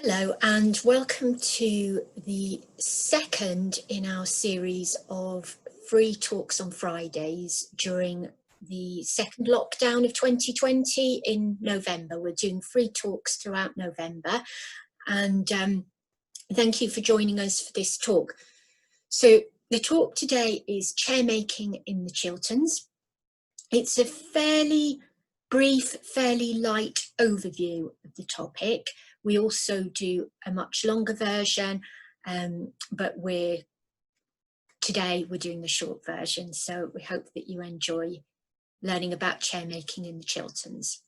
Hello and welcome to the second in our series of free talks on Fridays during the second lockdown of 2020 in November. We're doing free talks throughout November, and thank you for joining us for this talk. So the talk today is Chairmaking in the Chilterns. It's a fairly brief, fairly light overview of the topic. We also do a much longer version, but today we're doing the short version, so we hope that you enjoy learning about chairmaking in the Chilterns.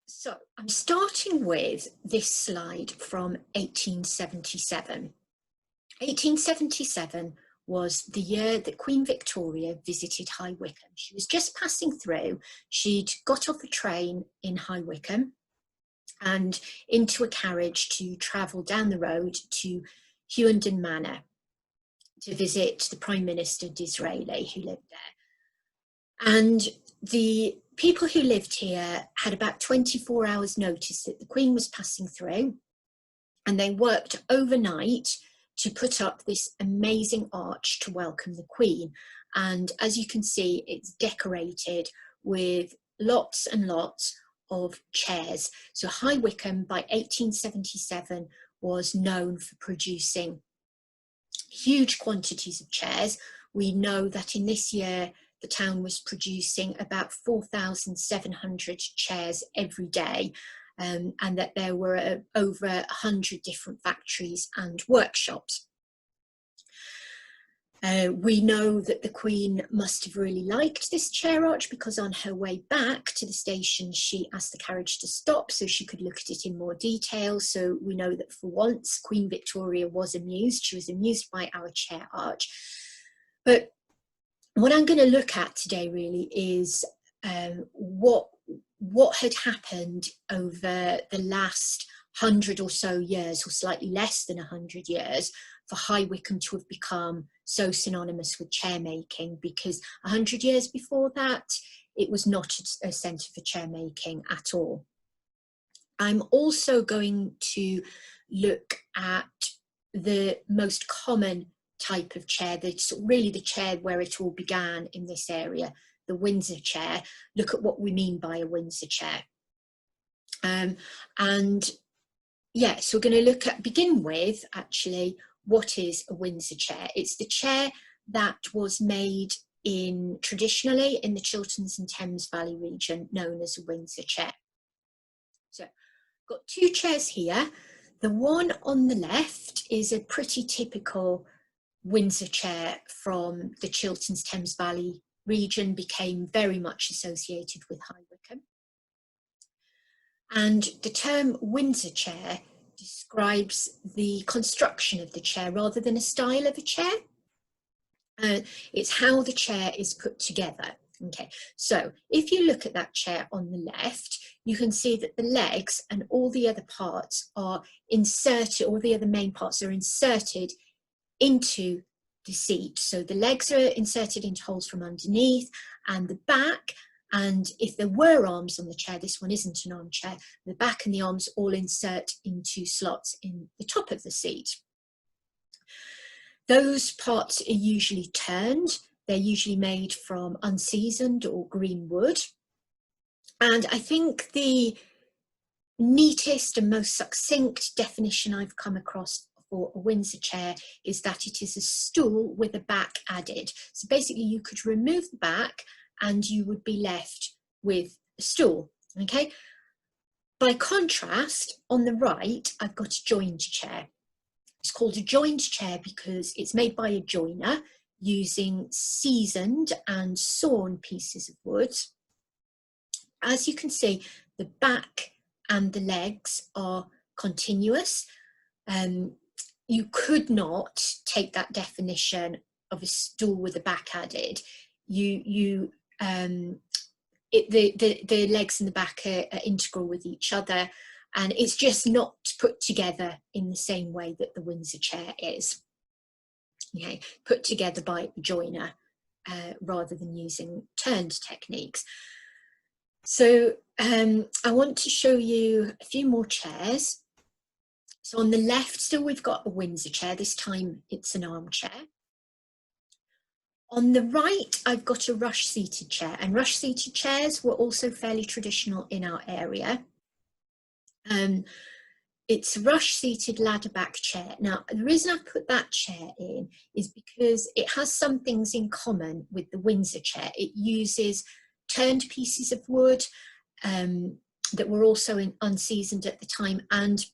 So I'm starting with this slide from 1877. 1877 was the year that Queen Victoria visited High Wycombe. She was just passing through. She'd got off a train in High Wycombe and into a carriage to travel down the road to Hughenden Manor to visit the Prime Minister Disraeli, who lived there. And the people who lived here had about 24 hours notice that the Queen was passing through, and they worked overnight to put up this amazing arch to welcome the Queen. And as you can see, it's decorated with lots and lots of chairs. So High Wycombe by 1877 was known for producing huge quantities of chairs. We know that in this year, the town was producing about 4,700 chairs every day. And that there were over 100 different factories and workshops. We know that the Queen must have really liked this chair arch, because on her way back to the station she asked the carriage to stop so she could look at it in more detail. So we know that for once Queen Victoria was amused. She was amused by our chair arch. But what I'm going to look at today really is what had happened over the last 100 or so years, or slightly less than 100 years, for High Wycombe to have become so synonymous with chairmaking, because 100 years before that, it was not a centre for chairmaking at all. I'm also going to look at the most common type of chair, that's really the chair where it all began in this area, the Windsor chair. Look at what we mean by a Windsor chair. And yeah, so we're going to begin with actually, what is a Windsor chair? It's the chair that was made traditionally in the Chilterns and Thames Valley region, known as a Windsor chair. So I've got two chairs here. The one on the left is a pretty typical Windsor chair from the Chilterns Thames Valley region, became very much associated with High Wycombe. And the term Windsor chair describes the construction of the chair rather than a style of a chair. It's how the chair is put together. Okay, so if you look at that chair on the left, you can see that the legs and all the other parts are inserted, all the other main parts are inserted into the seat. So the legs are inserted into holes from underneath, and the back, and if there were arms on the chair, this one isn't an armchair, the back and the arms all insert into slots in the top of the seat. Those parts are usually turned. They're usually made from unseasoned or green wood. And I think the neatest and most succinct definition I've come across for a Windsor chair is that it is a stool with a back added. So basically you could remove the back and you would be left with a stool, okay? By contrast, on the right, I've got a joined chair. It's called a joined chair because it's made by a joiner using seasoned and sawn pieces of wood. As you can see, the back and the legs are continuous. You could not take that definition of a stool with a back added. The legs and the back are integral with each other, and it's just not put together in the same way that the Windsor chair is. Okay, put together by a joiner rather than using turned techniques. So I want to show you a few more chairs. So on the left still we've got a Windsor chair, this time it's an armchair. On the right I've got a rush seated chair, and rush seated chairs were also fairly traditional in our area. It's a rush seated ladder back chair. Now the reason I put that chair in is because it has some things in common with the Windsor chair. It uses turned pieces of wood that were also unseasoned at the time, and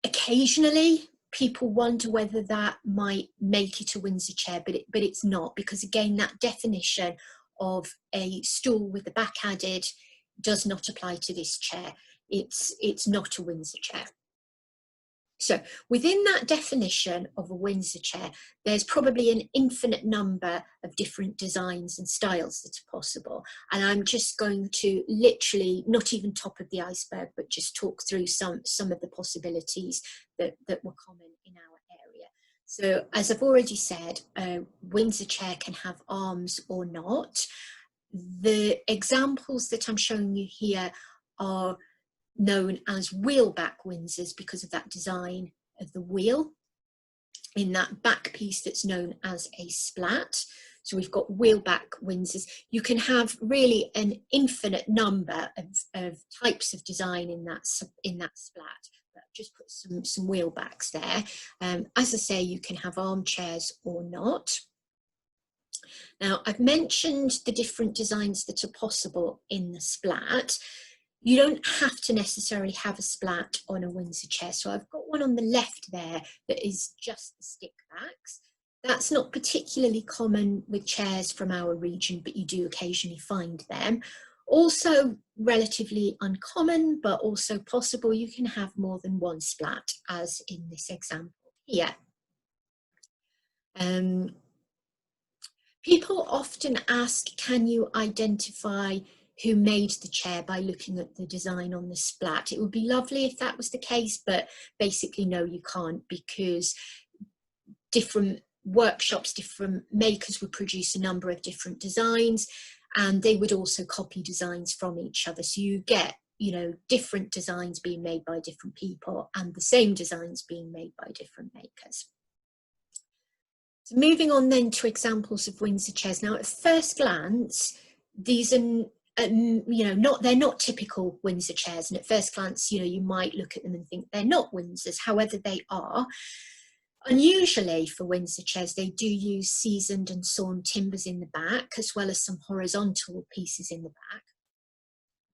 occasionally people wonder whether that might make it a Windsor chair, but it's not, because again that definition of a stool with the back added does not apply to this chair. It's not a Windsor chair. So within that definition of a Windsor chair, there's probably an infinite number of different designs and styles that are possible. And I'm just going to literally, not even top of the iceberg, but just talk through some of the possibilities that were common in our area. So as I've already said, a Windsor chair can have arms or not. The examples that I'm showing you here are known as wheelback Windsors because of that design of the wheel in that back piece that's known as a splat. So we've got wheelback Windsors. You can have really an infinite number of types of design in that splat. But I've just put some wheelbacks there. As I say, you can have armchairs or not. Now I've mentioned the different designs that are possible in the splat. You don't have to necessarily have a splat on a Windsor chair. So I've got one on the left there that is just the stick backs. That's not particularly common with chairs from our region, but you do occasionally find them. Also relatively uncommon, but also possible. You can have more than one splat, as in this example here. People often ask, can you identify who made the chair by looking at the design on the splat? It would be lovely if that was the case, but basically no, you can't, because different workshops, different makers would produce a number of different designs, and they would also copy designs from each other. So you get, you know, different designs being made by different people and the same designs being made by different makers. So moving on then to examples of Windsor chairs. Now at first glance, these are they're not typical Windsor chairs, and at first glance, you know, you might look at them and think they're not Windsors. However, they are. Unusually for Windsor chairs, they do use seasoned and sawn timbers in the back, as well as some horizontal pieces in the back.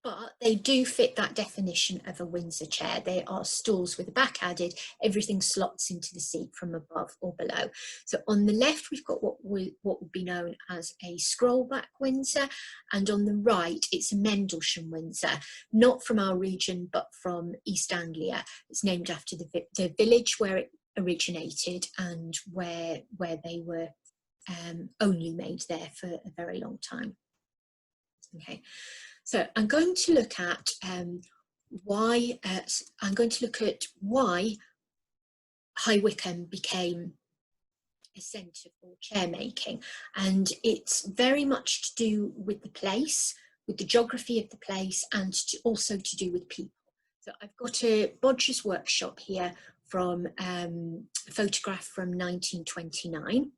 But they do fit that definition of a Windsor chair. They are stools with a back added, everything slots into the seat from above or below. So on the left, we've got what would be known as a scrollback Windsor, and on the right, it's a Mendlesham Windsor, not from our region, but from East Anglia. It's named after the village where it originated and where they were only made there for a very long time. Okay. So I'm going to look at why High Wycombe became a centre for chairmaking, and it's very much to do with the place, with the geography of the place, and also to do with people. So I've got a Bodger's workshop here from a photograph from 1929.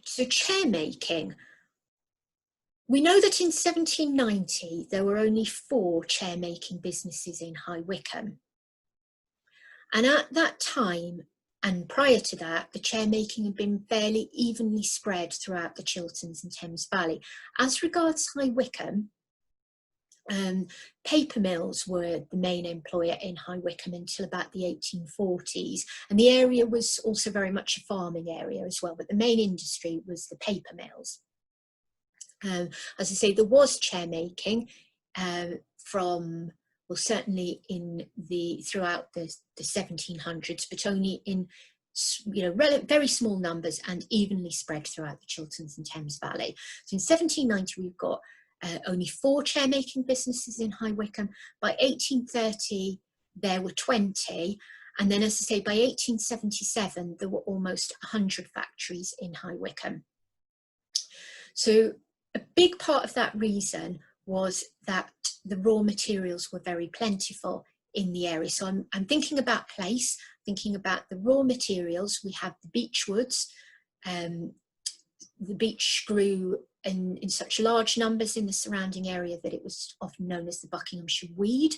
So chairmaking. We know that in 1790 there were only 4 chairmaking businesses in High Wycombe. And at that time, and prior to that, the chairmaking had been fairly evenly spread throughout the Chilterns and Thames Valley. As regards High Wycombe, paper mills were the main employer in High Wycombe until about the 1840s, and the area was also very much a farming area as well, but the main industry was the paper mills. As I say, there was chairmaking from, well, certainly throughout the 1700s, but only in, you know, very small numbers and evenly spread throughout the Chilterns and Thames Valley. So in 1790, we've got only 4 chairmaking businesses in High Wycombe. By 1830, there were 20. And then, as I say, by 1877, there were almost 100 factories in High Wycombe. So a big part of that reason was that the raw materials were very plentiful in the area. So I'm thinking about place, thinking about the raw materials. We have the beech woods. The beech grew in such large numbers in the surrounding area that it was often known as the Buckinghamshire weed.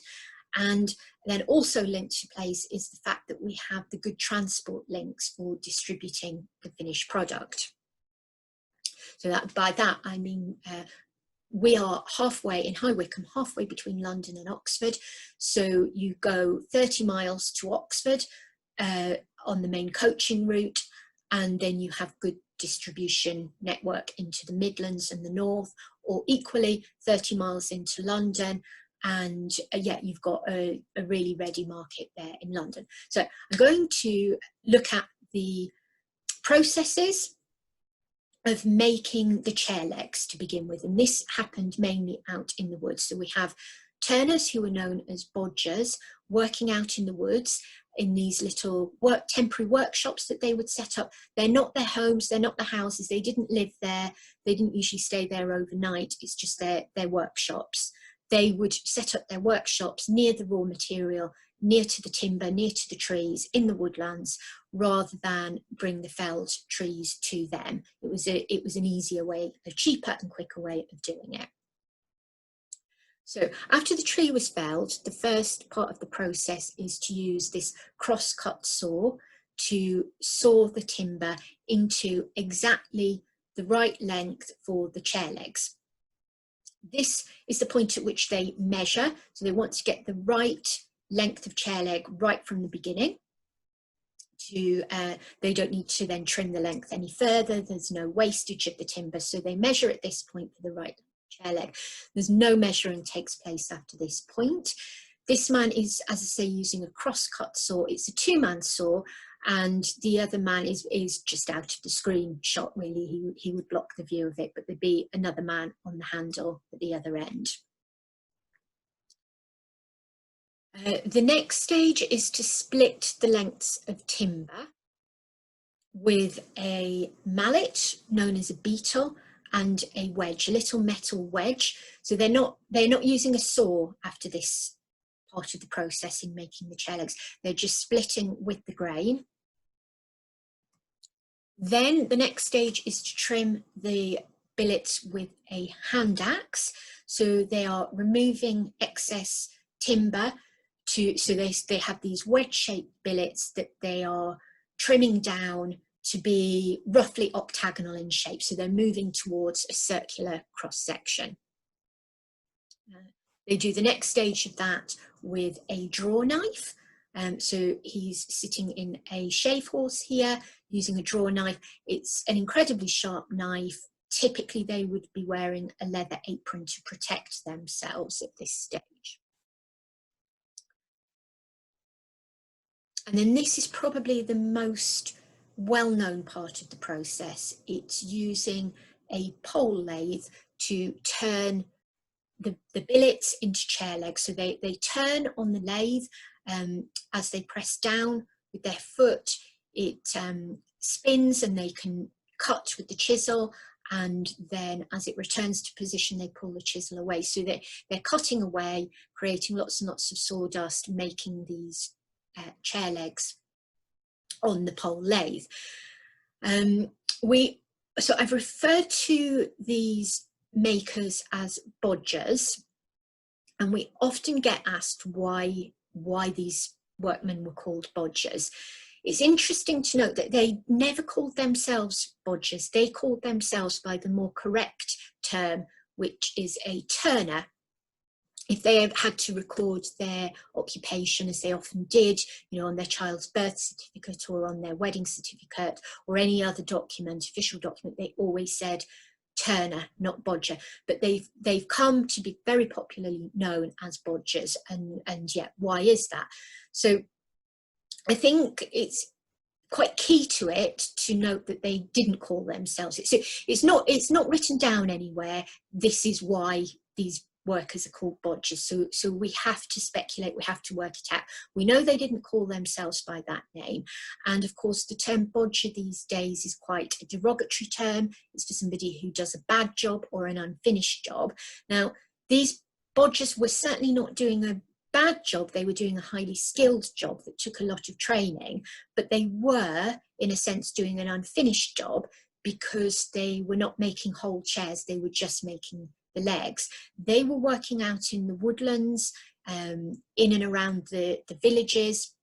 And then also linked to place is the fact that we have the good transport links for distributing the finished product. So that, by that I mean we are halfway in High Wycombe, halfway between London and Oxford. So you go 30 miles to Oxford on the main coaching route, and then you have good distribution network into the Midlands and the North, or equally 30 miles into London, and yeah, you've got a really ready market there in London. So I'm going to look at the processes of making the chair legs to begin with, and this happened mainly out in the woods. So we have turners, who are known as bodgers, working out in the woods in these little temporary workshops that they would set up. They're not their homes, they're not their houses, they didn't live there, they didn't usually stay there overnight, it's just their workshops. They would set up their workshops near the raw material, near to the timber, near to the trees, in the woodlands, rather than bring the felled trees to them. It was an easier way, a cheaper and quicker way of doing it. So after the tree was felled, the first part of the process is to use this cross-cut saw to saw the timber into exactly the right length for the chair legs. This is the point at which they measure, so they want to get the right length of chair leg right from the beginning. They don't need to then trim the length any further, there's no wastage of the timber, so they measure at this point for the right chair leg. There's no measuring takes place after this point. This man is, as I say, using a cross-cut saw. It's a two-man saw, and the other man is just out of the screenshot, really. He would block the view of it, but there'd be another man on the handle at the other end. The next stage is to split the lengths of timber with a mallet known as a beetle and a wedge, a little metal wedge. So they're not using a saw after this part of the process in making the chair legs. They're just splitting with the grain. Then the next stage is to trim the billets with a hand axe. So they are removing excess timber so they have these wedge-shaped billets that they are trimming down to be roughly octagonal in shape. So they're moving towards a circular cross-section. They do the next stage of that with a draw knife. So he's sitting in a shave horse here using a draw knife. It's an incredibly sharp knife. Typically they would be wearing a leather apron to protect themselves at this stage. And then this is probably the most well-known part of the process. It's using a pole lathe to turn the billets into chair legs. So they turn on the lathe as they press down with their foot. It spins and they can cut with the chisel, and then as it returns to position they pull the chisel away. So they're cutting away, creating lots and lots of sawdust, making these chair legs on the pole lathe. So I've referred to these makers as bodgers, and we often get asked why these workmen were called bodgers. It's interesting to note that they never called themselves bodgers. They called themselves by the more correct term, which is a turner. If they had to record their occupation, as they often did, you know, on their child's birth certificate or on their wedding certificate or any other document, official document, they always said turner, not bodger. But they've come to be very popularly known as bodgers, and yet why is that? So I think it's quite key to it to note that they didn't call themselves. It's not written down anywhere. This is why these workers are called bodgers. So we have to speculate, we have to work it out. We know they didn't call themselves by that name. And of course, the term bodger these days is quite a derogatory term. It's for somebody who does a bad job or an unfinished job. Now, these bodgers were certainly not doing a bad job. They were doing a highly skilled job that took a lot of training, but they were, in a sense, doing an unfinished job because they were not making whole chairs. They were just making the legs. They were working out in the woodlands, in and around the villages,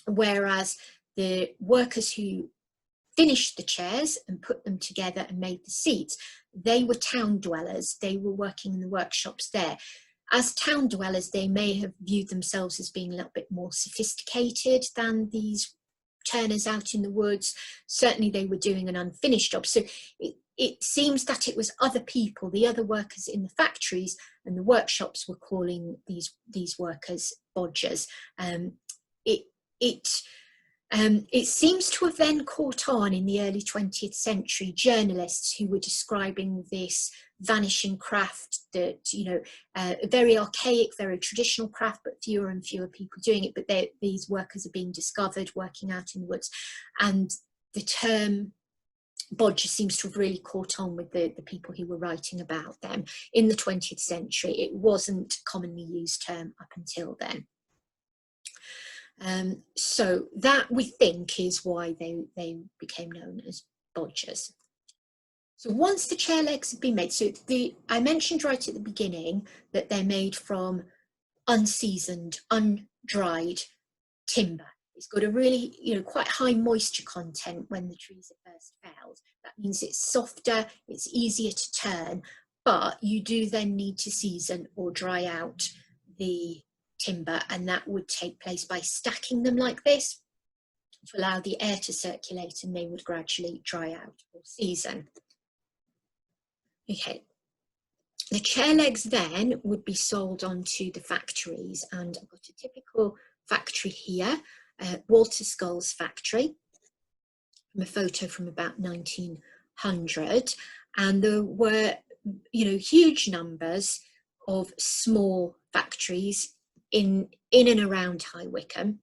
whereas the workers who finished the chairs and put them together and made the seats, they were town dwellers. They were working in the workshops there. As town dwellers, they may have viewed themselves as being a little bit more sophisticated than these turners out in the woods. Certainly they were doing an unfinished job. So it seems that it was other people, the other workers in the factories and the workshops, were calling these workers bodgers. It seems to have then caught on in the early 20th century. Journalists who were describing this vanishing craft that, you know, a very archaic, very traditional craft, but fewer and fewer people doing it. But these workers are being discovered working out in the woods. And the term bodger seems to have really caught on with the people who were writing about them in the 20th century. It wasn't a commonly used term up until then. So that, we think, is why they became known as bodgers. So once the chair legs have been made, so I mentioned right at the beginning that they're made from unseasoned, undried timber. It's got a really, you know, quite high moisture content when the trees are first felled. That means it's softer, it's easier to turn, but you do then need to season or dry out the timber, and that would take place by stacking them like this to allow the air to circulate, and they would gradually dry out or season. Okay, the chair legs then would be sold on to the factories, and I've got a typical factory here, Walter Scull's factory, from a photo from about 1900, and there were, you know, huge numbers of small factories in and around High Wycombe.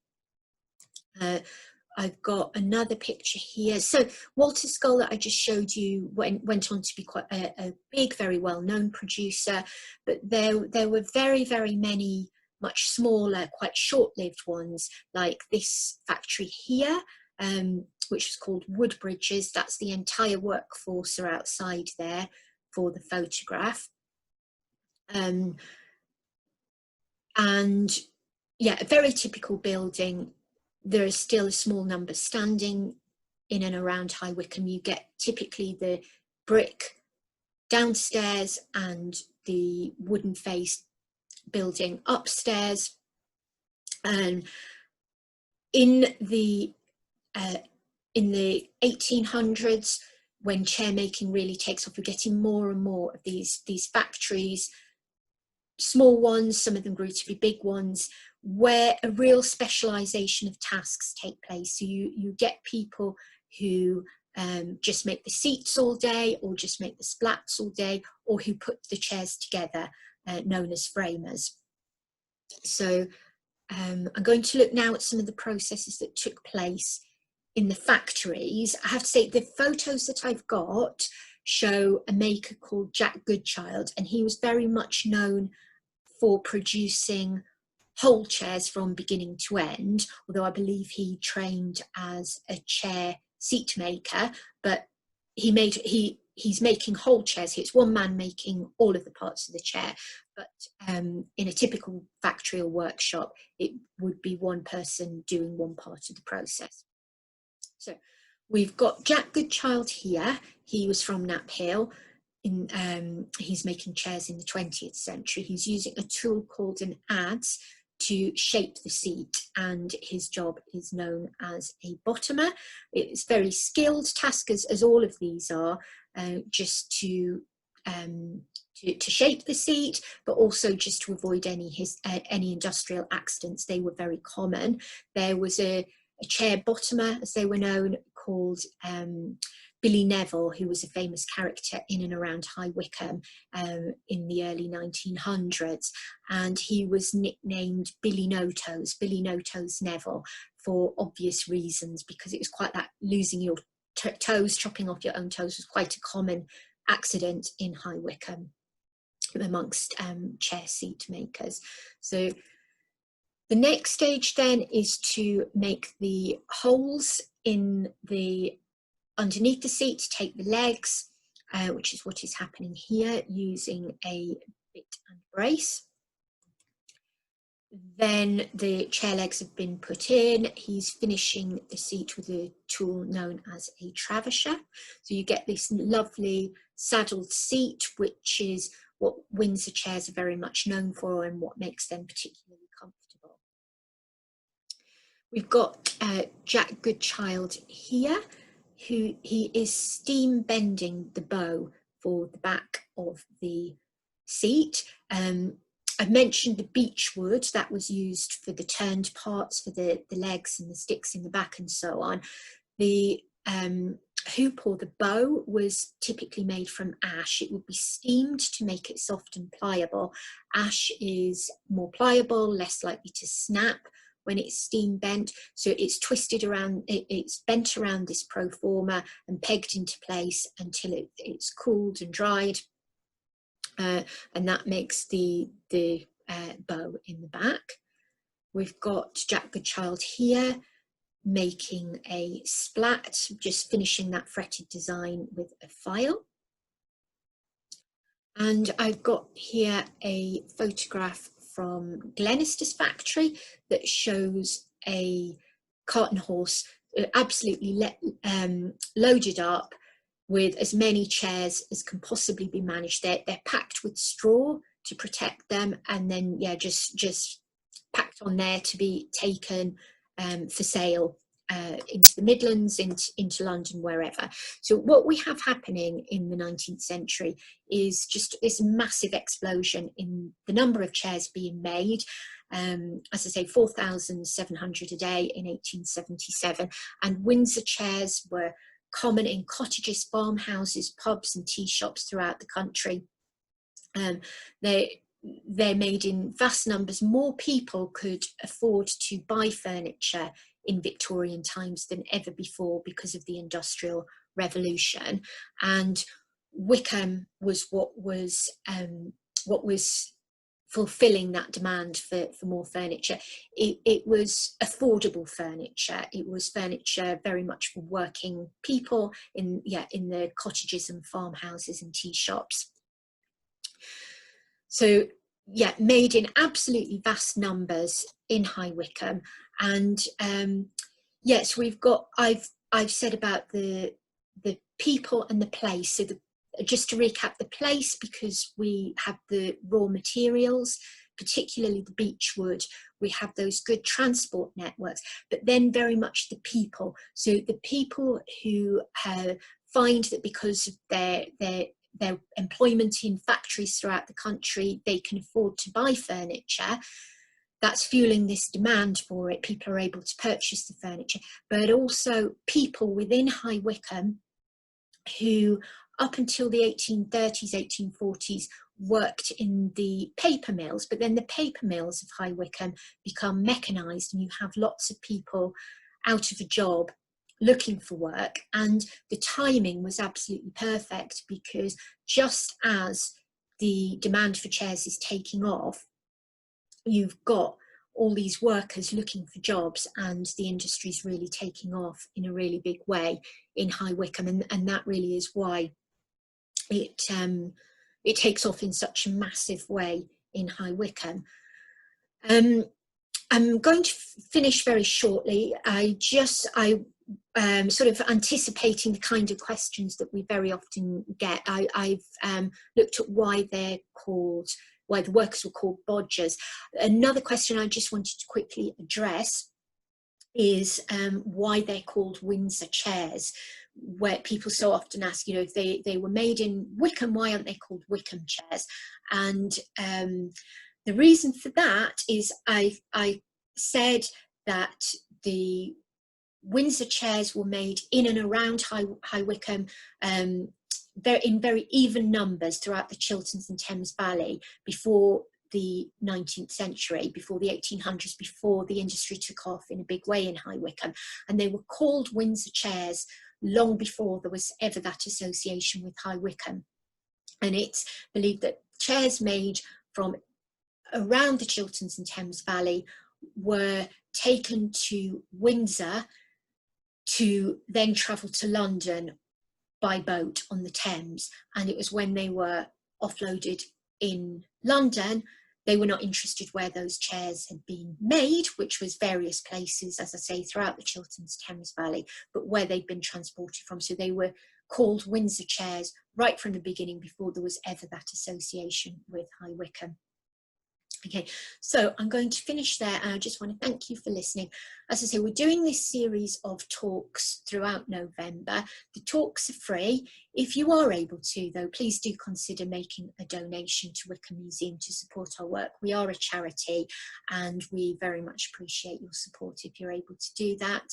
I've got another picture here. So Walter Scull, that I just showed you, went on to be quite a big, very well-known producer, but there were very, very many much smaller, quite short-lived ones, like this factory here, which was called Woodbridges. That's the entire workforce are outside there for the photograph. And yeah, a very typical building. There are still a small number standing in and around High Wycombe. You get typically the brick downstairs and the wooden face building upstairs. And in the 1800s, when chairmaking really takes off, we're getting more and more of these factories, small ones, some of them grew to be big ones, where a real specialisation of tasks take place. So you get people who just make the seats all day, or just make the splats all day, or who put the chairs together, known as framers. So I'm going to look now at some of the processes that took place in the factories. I have to say, the photos that I've got show a maker called Jack Goodchild, and he was very much known for producing whole chairs from beginning to end, although I believe he trained as a chair seat maker, but he's making whole chairs. It's one man making all of the parts of the chair, but in a typical factory or workshop, it would be one person doing one part of the process. So we've got Jack Goodchild here. He was from Knapp Hill. He's making chairs in the 20th century. He's using a tool called an adze to shape the seat, and his job is known as a bottomer. It's a very skilled task, as all of these are, just to shape the seat, but also just to avoid any industrial accidents. They were very common. There was a chair bottomer, as they were known, called Billy Neville, who was a famous character in and around High Wycombe in the early 1900s, and he was nicknamed Billy No-Toes Neville, for obvious reasons, because it was quite that losing your toes, chopping off your own toes was quite a common accident in High Wycombe amongst chair seat makers. So the next stage then is to make the holes in the underneath the seat, to take the legs, which is what is happening here, using a bit and brace. Then the chair legs have been put in. He's finishing the seat with a tool known as a travisher. So you get this lovely saddled seat, which is what Windsor chairs are very much known for and what makes them particularly comfortable. We've got Jack Goodchild here, who he is steam bending the bow for the back of the seat. I've mentioned the beech wood that was used for the turned parts, for the legs and the sticks in the back and so on. The hoop or the bow was typically made from ash. It would be steamed to make it soft and pliable. Ash is more pliable, less likely to snap when it's steam bent, so it's twisted around, it's bent around this pro forma and pegged into place until it's cooled and dried, and that makes the bow in the back. We've got Jack Goodchild here making a splat, just finishing that fretted design with a file. And I've got here a photograph from Glenister's factory that shows a carton horse absolutely loaded up with as many chairs as can possibly be managed. They're packed with straw to protect them, and then yeah, just packed on there to be taken for sale into the Midlands, into London, wherever. So what we have happening in the 19th century is just this massive explosion in the number of chairs being made. As I say, 4,700 a day in 1877, and Windsor chairs were common in cottages, farmhouses, pubs and tea shops throughout the country. They're made in vast numbers. More people could afford to buy furniture in Victorian times than ever before because of the Industrial Revolution, and Wycombe was what was fulfilling that demand for more furniture. It was affordable furniture. It was furniture very much for working people in the cottages and farmhouses and tea shops. So yeah, made in absolutely vast numbers in High Wycombe. And yes, we've got, I've said about the people and the place. So just to recap, the place, because we have the raw materials, particularly the beech wood, we have those good transport networks, but then very much the people. So the people who find that because of their employment in factories throughout the country, they can afford to buy furniture. That's fueling this demand for it. People are able to purchase the furniture, but also people within High Wycombe who up until the 1830s, 1840s worked in the paper mills, but then the paper mills of High Wycombe become mechanised and you have lots of people out of a job looking for work. And the timing was absolutely perfect, because just as the demand for chairs is taking off, you've got all these workers looking for jobs, and the industry's really taking off in a really big way in High Wycombe, and that really is why it takes off in such a massive way in High Wycombe. I'm going to finish very shortly. Sort of anticipating the kind of questions that we very often get. I've looked at why the workers were called bogers. Another question I just wanted to quickly address is why they're called Windsor chairs, where people so often ask, you know, if they were made in Wycombe, why aren't they called Wycombe chairs? And the reason for that is I said that the Windsor chairs were made in and around High Wycombe, in very even numbers throughout the Chilterns and Thames Valley before the 19th century, before the 1800s, before the industry took off in a big way in High Wycombe. And they were called Windsor chairs long before there was ever that association with High Wycombe. And it's believed that chairs made from around the Chilterns and Thames Valley were taken to Windsor to then travel to London by boat on the Thames. And it was when they were offloaded in London, they were not interested where those chairs had been made, which was various places, as I say, throughout the Chilterns Thames Valley, but where they'd been transported from. So they were called Windsor chairs right from the beginning, before there was ever that association with High Wycombe. Okay, so I'm going to finish there, and I just want to thank you for listening. As I say, we're doing this series of talks throughout November. The talks are free. If you are able to, though, please do consider making a donation to Wycombe Museum to support our work. We are a charity, and we very much appreciate your support if you're able to do that.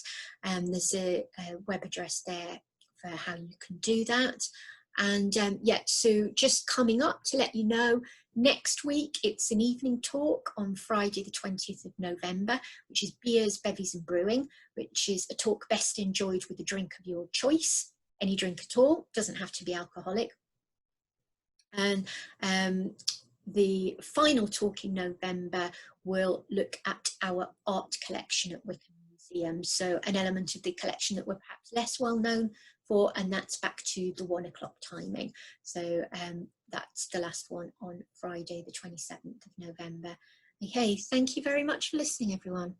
There's a web address there for how you can do that. And yeah, so just coming up to let you know, next week it's an evening talk on Friday the 20th of November, which is Beers, Bevies and Brewing, which is a talk best enjoyed with a drink of your choice, any drink at all, doesn't have to be alcoholic. And the final talk in November will look at our art collection at Wycombe Museum, so an element of the collection that we're perhaps less well known for, and that's back to the 1 o'clock timing. So that's the last one on Friday the 27th of November. Okay, thank you very much for listening, everyone.